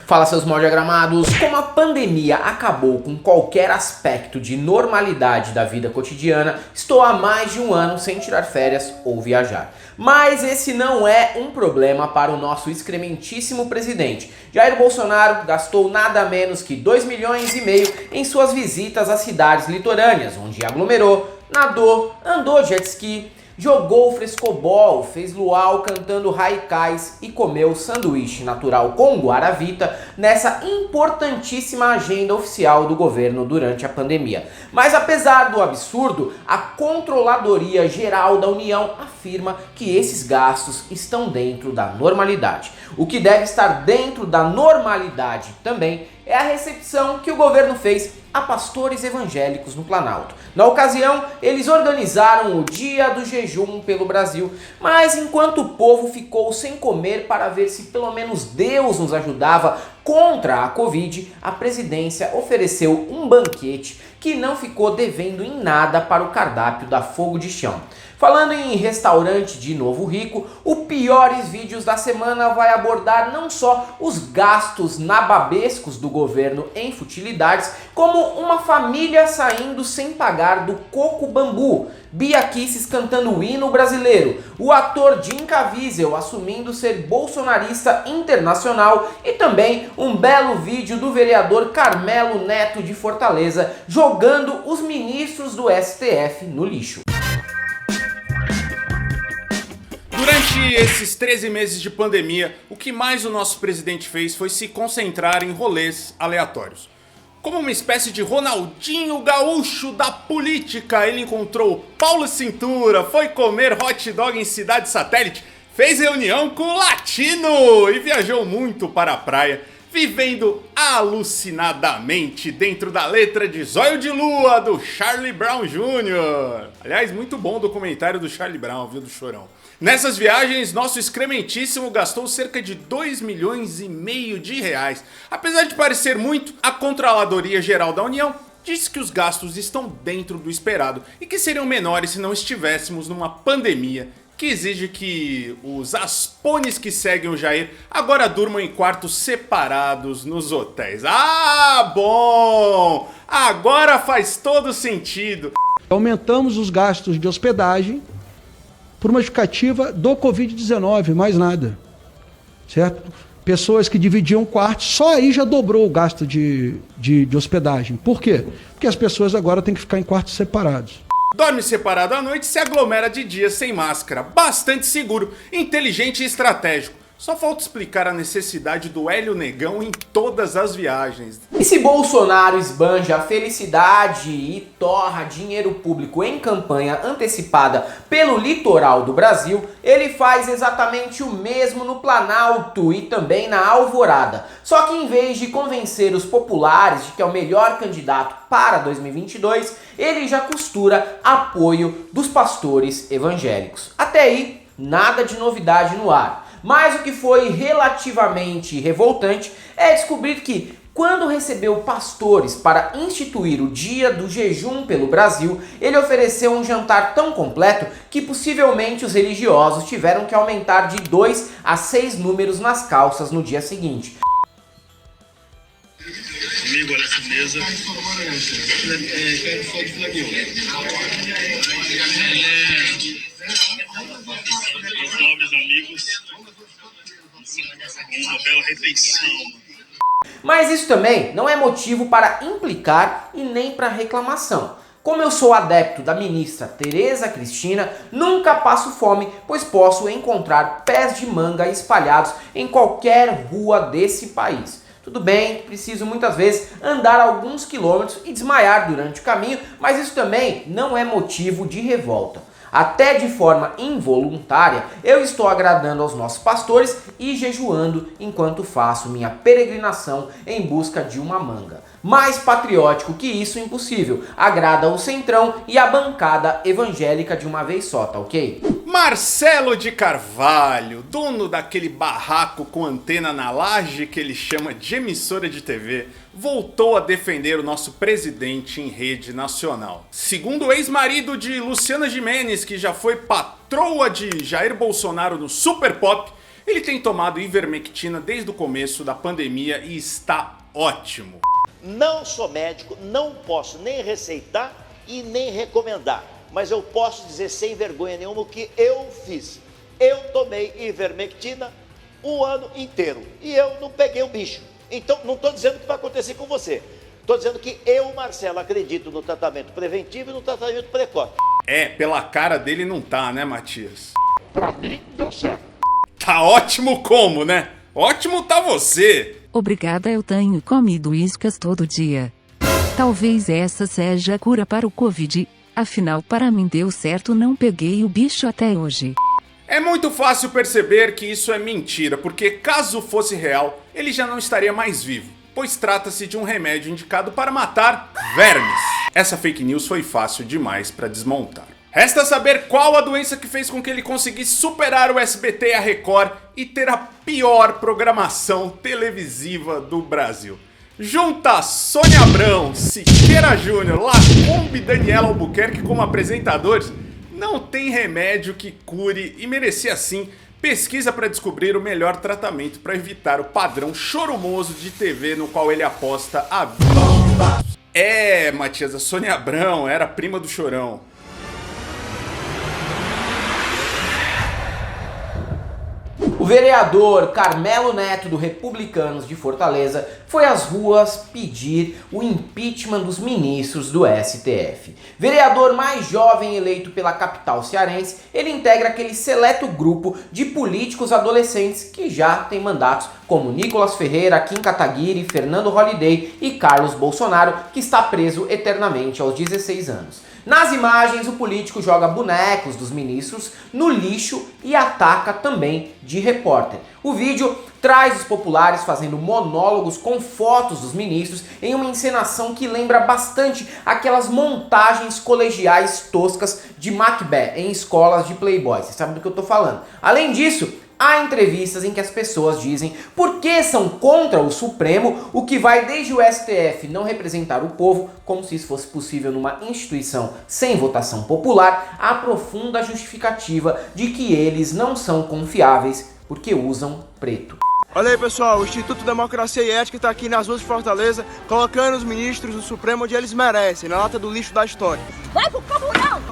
Fala, seus mal diagramados! Como a pandemia acabou com qualquer aspecto de normalidade da vida cotidiana, estou há mais de um ano sem tirar férias ou viajar. Mas esse não é um problema para o nosso excrementíssimo presidente. Jair Bolsonaro gastou nada menos que 2,5 milhões em suas visitas às cidades litorâneas, onde aglomerou, nadou, andou de jet ski, jogou frescobol, fez luau cantando haikais e comeu sanduíche natural com guaravita nessa importantíssima agenda oficial do governo durante a pandemia. Mas apesar do absurdo, a Controladoria Geral da União afirma que esses gastos estão dentro da normalidade. O que deve estar dentro da normalidade também é a recepção que o governo fez a pastores evangélicos no Planalto. Na ocasião, eles organizaram o Dia do Jejum pelo Brasil, mas enquanto o povo ficou sem comer para ver se pelo menos Deus nos ajudava contra a Covid, a presidência ofereceu um banquete que não ficou devendo em nada para o cardápio da Fogo de Chão. Falando em restaurante de Novo Rico, o Piores Vídeos da semana vai abordar não só os gastos nababescos do governo em futilidades, como uma família saindo sem pagar do coco bambu, Bia Kicis cantando o hino brasileiro, o ator Jim Caviezel assumindo ser bolsonarista internacional e também um belo vídeo do vereador Carmelo Neto de Fortaleza jogando os ministros do STF no lixo. Durante esses 13 meses de pandemia, o que mais o nosso presidente fez foi se concentrar em rolês aleatórios. Como uma espécie de Ronaldinho Gaúcho da política, ele encontrou Paulo Cintura, foi comer hot dog em cidade satélite, fez reunião com o latino e viajou muito para a praia, vivendo alucinadamente dentro da letra de Zóio de Lua do Charlie Brown Jr. Aliás, muito bom o documentário do Charlie Brown, viu, do Chorão. Nessas viagens, nosso excrementíssimo gastou cerca de 2,5 milhões de reais. Apesar de parecer muito, a Controladoria Geral da União disse que os gastos estão dentro do esperado e que seriam menores se não estivéssemos numa pandemia que exige que os aspones que seguem o Jair agora durmam em quartos separados nos hotéis. Ah, bom! Agora faz todo sentido. Aumentamos os gastos de hospedagem por uma justificativa do Covid-19, mais nada, certo? Pessoas que dividiam quartos, só aí já dobrou o gasto de hospedagem. Por quê? Porque as pessoas agora têm que ficar em quartos separados. Dorme separado à noite e se aglomera de dia sem máscara. Bastante seguro, inteligente e estratégico. Só falta explicar a necessidade do Hélio Negão em todas as viagens. E se Bolsonaro esbanja felicidade e torra dinheiro público em campanha antecipada pelo litoral do Brasil, ele faz exatamente o mesmo no Planalto e também na Alvorada. Só que em vez de convencer os populares de que é o melhor candidato para 2022, ele já costura apoio dos pastores evangélicos. Até aí, nada de novidade no ar. Mas o que foi relativamente revoltante é descobrir que, quando recebeu pastores para instituir o Dia do Jejum pelo Brasil, ele ofereceu um jantar tão completo que possivelmente os religiosos tiveram que aumentar de 2 a 6 números nas calças no dia seguinte. Comigo nessa mesa, quero foto do Flavião. Meus nobres amigos, uma bela refeição. Mas isso também não é motivo para implicar e nem para reclamação. Como eu sou adepto da ministra Tereza Cristina, nunca passo fome, pois posso encontrar pés de manga espalhados em qualquer rua desse país. Tudo bem que preciso muitas vezes andar alguns quilômetros e desmaiar durante o caminho, mas isso também não é motivo de revolta. Até de forma involuntária, eu estou agradando aos nossos pastores e jejuando enquanto faço minha peregrinação em busca de uma manga. Mais patriótico que isso, impossível. Agrada o centrão e a bancada evangélica de uma vez só, tá ok? Marcelo de Carvalho, dono daquele barraco com antena na laje que ele chama de emissora de TV, voltou a defender o nosso presidente em rede nacional. Segundo o ex-marido de Luciana Gimenez, que já foi patroa de Jair Bolsonaro no Super Pop, Ele tem tomado ivermectina desde o começo da pandemia e está ótimo. Não sou médico, não posso nem receitar e nem recomendar, mas eu posso dizer sem vergonha nenhuma o que eu fiz. Eu tomei ivermectina o ano inteiro e eu não peguei o bicho. Então, não estou dizendo que vai acontecer com você. Estou dizendo que eu, Marcelo, acredito no tratamento preventivo e no tratamento precoce. Pela cara dele não tá, né, Matias? Pra mim, deu certo. Tá ótimo como, né? Ótimo tá você! Obrigada, eu tenho comido iscas todo dia. Talvez essa seja a cura para o Covid, afinal para mim deu certo, não peguei o bicho até hoje. É muito fácil perceber que isso é mentira, porque caso fosse real, ele já não estaria mais vivo, pois trata-se de um remédio indicado para matar vermes. Essa fake news foi fácil demais para desmontar. Resta saber qual a doença que fez com que ele conseguisse superar o SBT e a Record e ter a pior programação televisiva do Brasil. Junta Sônia Abrão, Siqueira Júnior, Lacombe e Daniela Albuquerque como apresentadores, não tem remédio que cure e merecia sim pesquisa para descobrir o melhor tratamento para evitar o padrão chorumoso de TV no qual ele aposta a vida. Matias, a Sônia Abrão era prima do Chorão. O vereador Carmelo Neto, do Republicanos de Fortaleza, foi às ruas pedir o impeachment dos ministros do STF. Vereador mais jovem eleito pela capital cearense, ele integra aquele seleto grupo de políticos adolescentes que já tem mandatos como Nicolas Ferreira, Kim Kataguiri, Fernando Holliday e Carlos Bolsonaro, que está preso eternamente aos 16 anos. Nas imagens, o político joga bonecos dos ministros no lixo e ataca também de repórter. O vídeo traz os populares fazendo monólogos com fotos dos ministros em uma encenação que lembra bastante aquelas montagens colegiais toscas de Macbeth em escolas de playboys. Você sabe do que eu tô falando. Além disso, há entrevistas em que as pessoas dizem por que são contra o Supremo, o que vai desde o STF não representar o povo, como se isso fosse possível numa instituição sem votação popular, a profunda justificativa de que eles não são confiáveis porque usam preto. Olha aí, pessoal, o Instituto Democracia e Ética está aqui nas ruas de Fortaleza, colocando os ministros do Supremo onde eles merecem, na lata do lixo da história. Vai pro comunhão!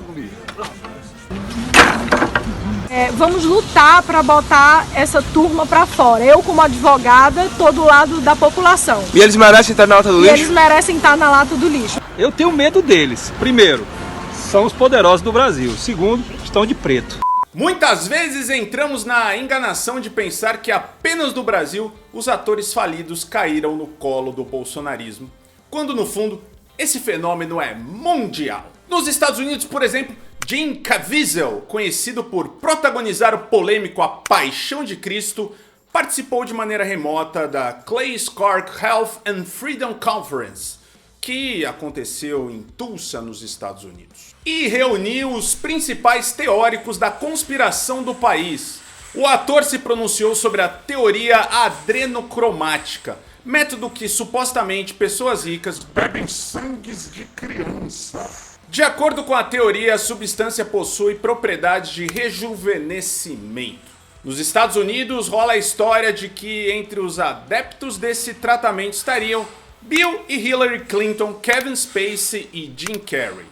Vamos lutar para botar essa turma para fora. Eu, como advogada, tô do lado da população. E eles merecem estar na lata do lixo? Eles merecem estar na lata do lixo. Eu tenho medo deles. Primeiro, são os poderosos do Brasil. Segundo, estão de preto. Muitas vezes entramos na enganação de pensar que apenas no Brasil os atores falidos caíram no colo do bolsonarismo, quando no fundo esse fenômeno é mundial. Nos Estados Unidos, por exemplo, Jim Caviezel, conhecido por protagonizar o polêmico A Paixão de Cristo, participou de maneira remota da Clay Clark Health and Freedom Conference, que aconteceu em Tulsa, nos Estados Unidos, e reuniu os principais teóricos da conspiração do país. O ator se pronunciou sobre a teoria adrenocromática, método que supostamente pessoas ricas Bebem sangues de criança. De acordo com a teoria, a substância possui propriedades de rejuvenescimento. Nos Estados Unidos, rola a história de que entre os adeptos desse tratamento estariam Bill e Hillary Clinton, Kevin Spacey e Jim Carrey.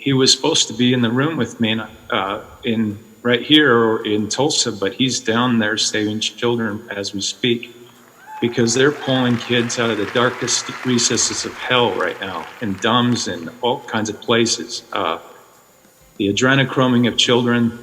He was supposed to be in the room with me in right here or in Tulsa, but he's down there saving children as we speak. Because they're pulling kids out of the darkest recesses of hell right now, in dumbs and all kinds of places. The adrenochroming of children,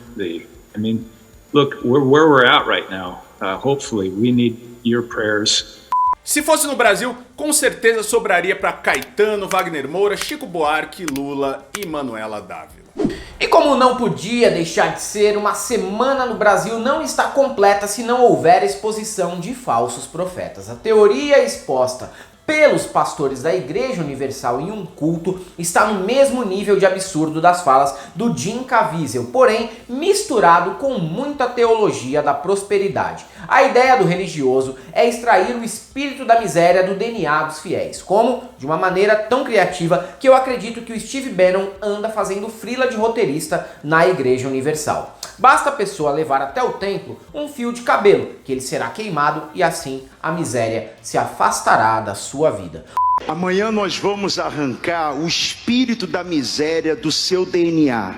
look, where we're at right now, hopefully we need your prayers. Se fosse no Brasil, com certeza sobraria para Caetano, Wagner Moura, Chico Buarque, Lula e Manuela Dávila. E como não podia deixar de ser, uma semana no Brasil não está completa se não houver exposição de falsos profetas. A teoria exposta pelos pastores da Igreja Universal em um culto está no mesmo nível de absurdo das falas do Jim Caviezel, porém misturado com muita teologia da prosperidade. A ideia do religioso é extrair o espírito da miséria do DNA dos fiéis, como de uma maneira tão criativa que eu acredito que o Steve Bannon anda fazendo frila de roteirista na Igreja Universal. Basta a pessoa levar até o templo um fio de cabelo, que ele será queimado e assim a miséria se afastará da sua vida. Amanhã nós vamos arrancar o espírito da miséria do seu DNA.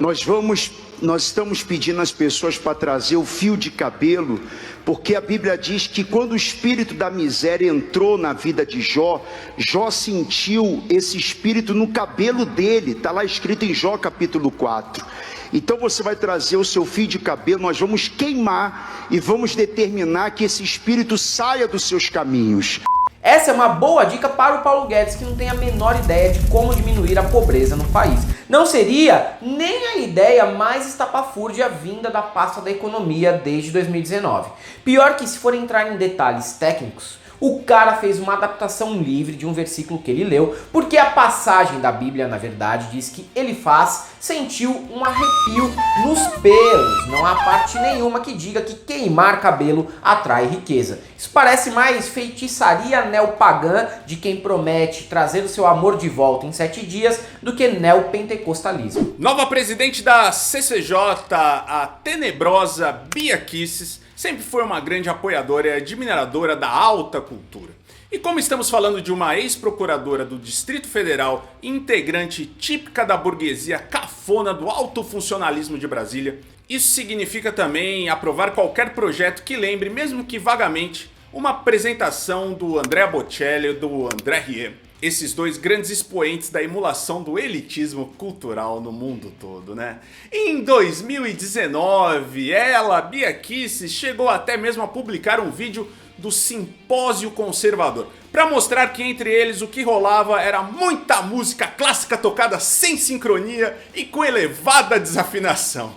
Nós estamos pedindo às pessoas para trazer o fio de cabelo, porque a Bíblia diz que quando o espírito da miséria entrou na vida de Jó, Jó sentiu esse espírito no cabelo dele, está lá escrito em Jó capítulo 4. Então você vai trazer o seu fio de cabelo, nós vamos queimar e vamos determinar que esse espírito saia dos seus caminhos. Essa é uma boa dica para o Paulo Guedes, que não tem a menor ideia de como diminuir a pobreza no país. Não seria nem a ideia mais estapafúrdia vinda da pasta da economia desde 2019. Pior que, se for entrar em detalhes técnicos, o cara fez uma adaptação livre de um versículo que ele leu, porque a passagem da Bíblia, na verdade, diz que Elifaz sentiu um arrepio nos pelos. Não há parte nenhuma que diga que queimar cabelo atrai riqueza. Isso parece mais feitiçaria neopagã de quem promete trazer o seu amor de volta em 7 dias do que neopentecostalismo. Nova presidente da CCJ, a tenebrosa Bia Kicis, sempre foi uma grande apoiadora e admiradora da alta cultura. E como estamos falando de uma ex-procuradora do Distrito Federal, integrante típica da burguesia cafona do alto funcionalismo de Brasília, isso significa também aprovar qualquer projeto que lembre, mesmo que vagamente, uma apresentação do Andrea Bocelli e do André Rieu. Esses dois grandes expoentes da emulação do elitismo cultural no mundo todo, né? Em 2019, ela, Bia Kicis, chegou até mesmo a publicar um vídeo do Simpósio Conservador, para mostrar que entre eles o que rolava era muita música clássica tocada sem sincronia e com elevada desafinação.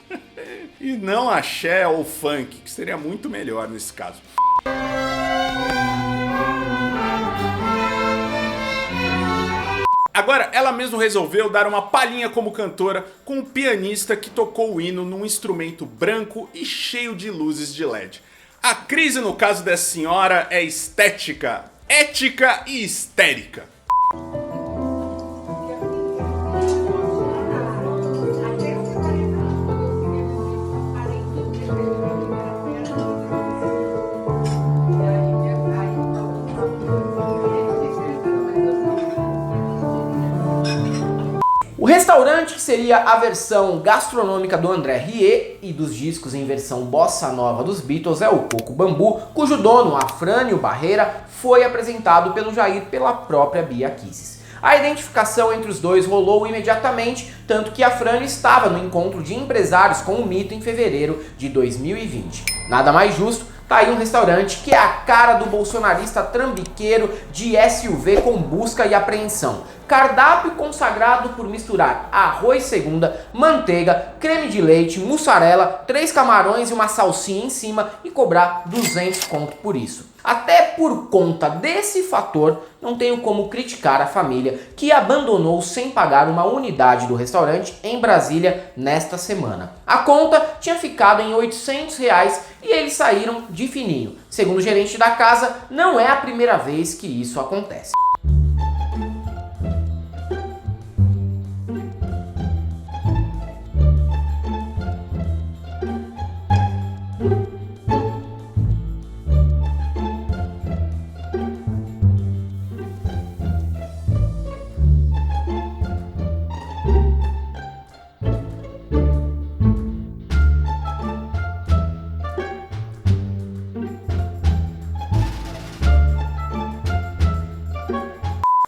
E não axé ou funk, que seria muito melhor nesse caso. Agora, ela mesma resolveu dar uma palhinha como cantora com um pianista que tocou o hino num instrumento branco e cheio de luzes de LED. A crise no caso dessa senhora é estética, ética e histérica. O restaurante, que seria a versão gastronômica do André Rieu e dos discos em versão bossa nova dos Beatles, é o Coco Bambu, cujo dono, Afrânio Barreira, foi apresentado pelo Jair pela própria Bia Kicis. A identificação entre os dois rolou imediatamente, tanto que Afrânio estava no encontro de empresários com o Mito em fevereiro de 2020. Nada mais justo, tá aí um restaurante que é a cara do bolsonarista trambiqueiro de SUV com busca e apreensão. Cardápio consagrado por misturar arroz segunda, manteiga, creme de leite, mussarela, 3 camarões e uma salsinha em cima e cobrar 200 conto por isso. Até por conta desse fator, não tenho como criticar a família que abandonou sem pagar uma unidade do restaurante em Brasília nesta semana. A conta tinha ficado em R$800 e eles saíram de fininho. Segundo o gerente da casa, não é a primeira vez que isso acontece.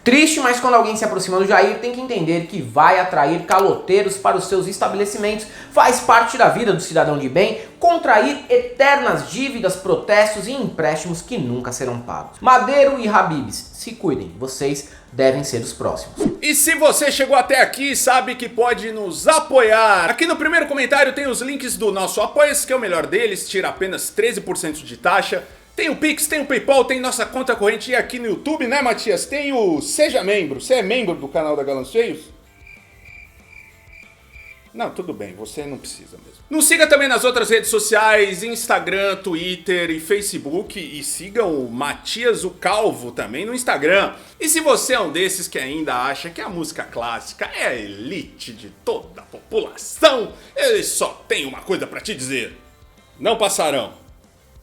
Triste, mas quando alguém se aproxima do Jair, tem que entender que vai atrair caloteiros para os seus estabelecimentos. Faz parte da vida do cidadão de bem contrair eternas dívidas, protestos e empréstimos que nunca serão pagos. Madeiro e Habibs, se cuidem, vocês devem ser os próximos. E se você chegou até aqui, sabe que pode nos apoiar. Aqui no primeiro comentário tem os links do nosso Apoia-se, que é o melhor deles, tira apenas 13% de taxa. Tem o Pix, tem o PayPal, tem nossa conta corrente e aqui no YouTube, né, Matias? Tem o Seja Membro. Você é membro do canal da Galãs Feios? Não, tudo bem, você não precisa mesmo. Nos siga também nas outras redes sociais, Instagram, Twitter e Facebook. E siga o Matias o Calvo também no Instagram. E se você é um desses que ainda acha que a música clássica é a elite de toda a população, eu só tenho uma coisa pra te dizer. Não passarão.